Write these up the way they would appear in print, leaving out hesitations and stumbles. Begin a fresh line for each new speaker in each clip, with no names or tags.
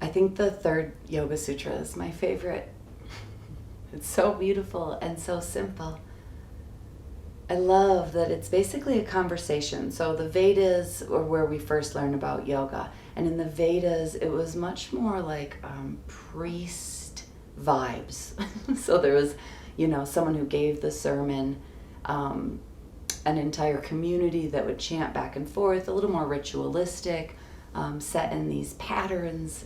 think the third Yoga Sutra is my favorite. It's so beautiful and so simple. I love that it's basically a conversation. So the Vedas are where we first learn about yoga. And in the Vedas, it was much more like priest vibes. So there was, someone who gave the sermon, an entire community that would chant back and forth, a little more ritualistic, set in these patterns.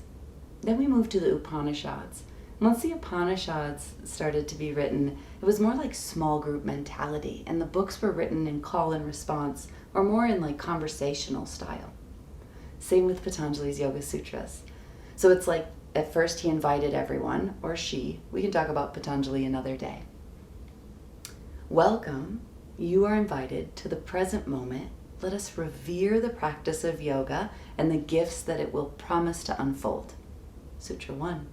Then we moved to the Upanishads. Once the Upanishads started to be written, it was more like small group mentality, and the books were written in call and response, or more in like conversational style. Same with Patanjali's Yoga Sutras. So it's like, at first he invited everyone, or she. We can talk about Patanjali another day. Welcome, you are invited to the present moment. Let us revere the practice of yoga and the gifts that it will promise to unfold. Sutra 1.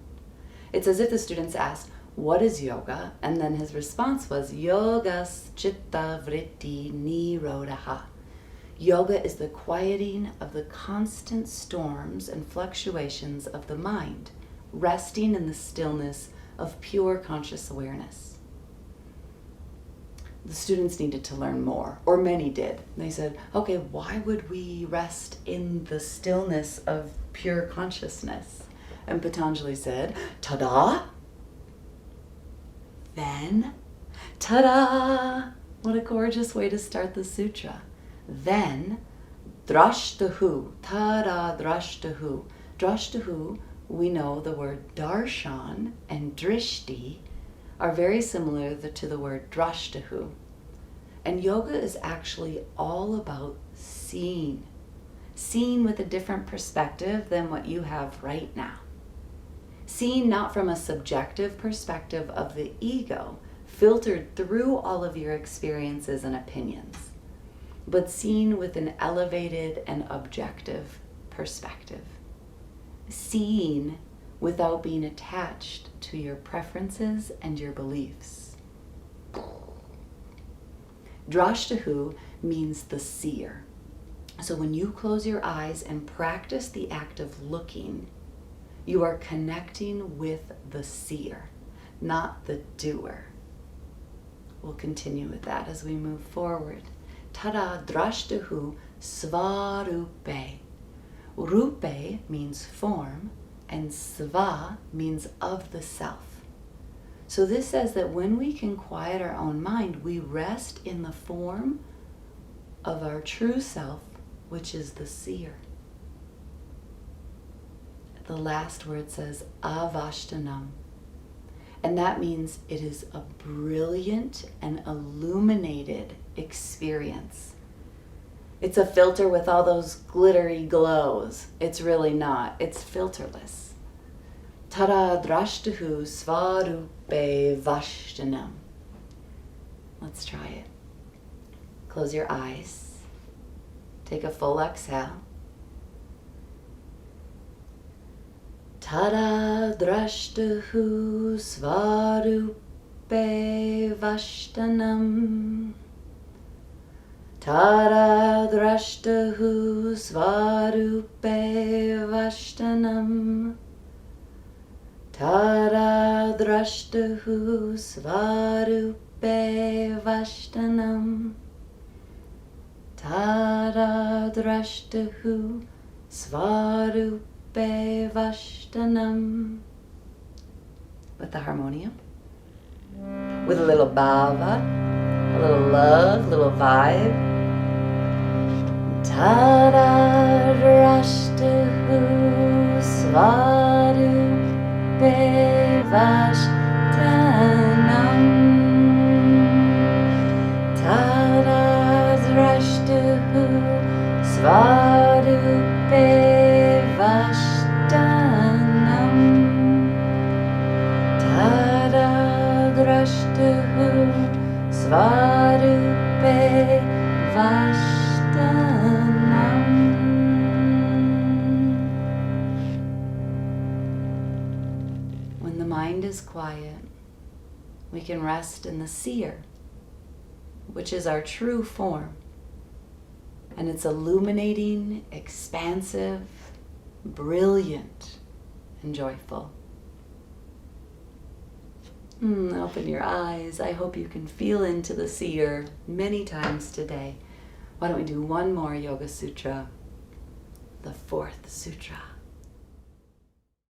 It's as if the students asked, what is yoga? And then his response was, yogas chitta vritti nirodha. Yoga is the quieting of the constant storms and fluctuations of the mind, resting in the stillness of pure conscious awareness. The students needed to learn more, or many did. They said, okay, why would we rest in the stillness of pure consciousness? And Patanjali said, ta-da! Then, ta-da! What a gorgeous way to start the sutra. Then, drashtahu, ta-da, drashtahu. Drashtahu, we know the word darshan and drishti are very similar to the word drashtahu. And yoga is actually all about seeing. Seeing with a different perspective than what you have right now. Seeing not from a subjective perspective of the ego, filtered through all of your experiences and opinions, but seen with an elevated and objective perspective. Seeing without being attached to your preferences and your beliefs. Drashtahu means the seer. So when you close your eyes and practice the act of looking, you are connecting with the seer, not the doer. We'll continue with that as we move forward. Tada drashtahu svarupe. Rupe means form, and sva means of the self. So this says that when we can quiet our own mind, we rest in the form of our true self, which is the seer. The last word says avashtanam. And that means it is a brilliant and illuminated experience. It's a filter with all those glittery glows. It's really not. It's filterless. Tada drashtahu svarupe vashtanam. Let's try it. Close your eyes. Take a full exhale. Tada drashtahu svarupe vashtanam. Tada drashtahu svarupe vashtanam. Tada drashtahu svarupe vashtanam. Tada drashtahu svarupe vashtanam. With the harmonium, with a little bhava, a little love, a little vibe. Tada drashtahu svarupe vashtanam. Tada drashtahu svarupe vashtanam. Tada drashtahu svarupe vashtanam. When the mind is quiet, we can rest in the seer, which is our true form. And it's illuminating, expansive, brilliant, and joyful. Open your eyes. I hope you can feel into the seer many times today. Why don't we do one more Yoga Sutra? The fourth sutra.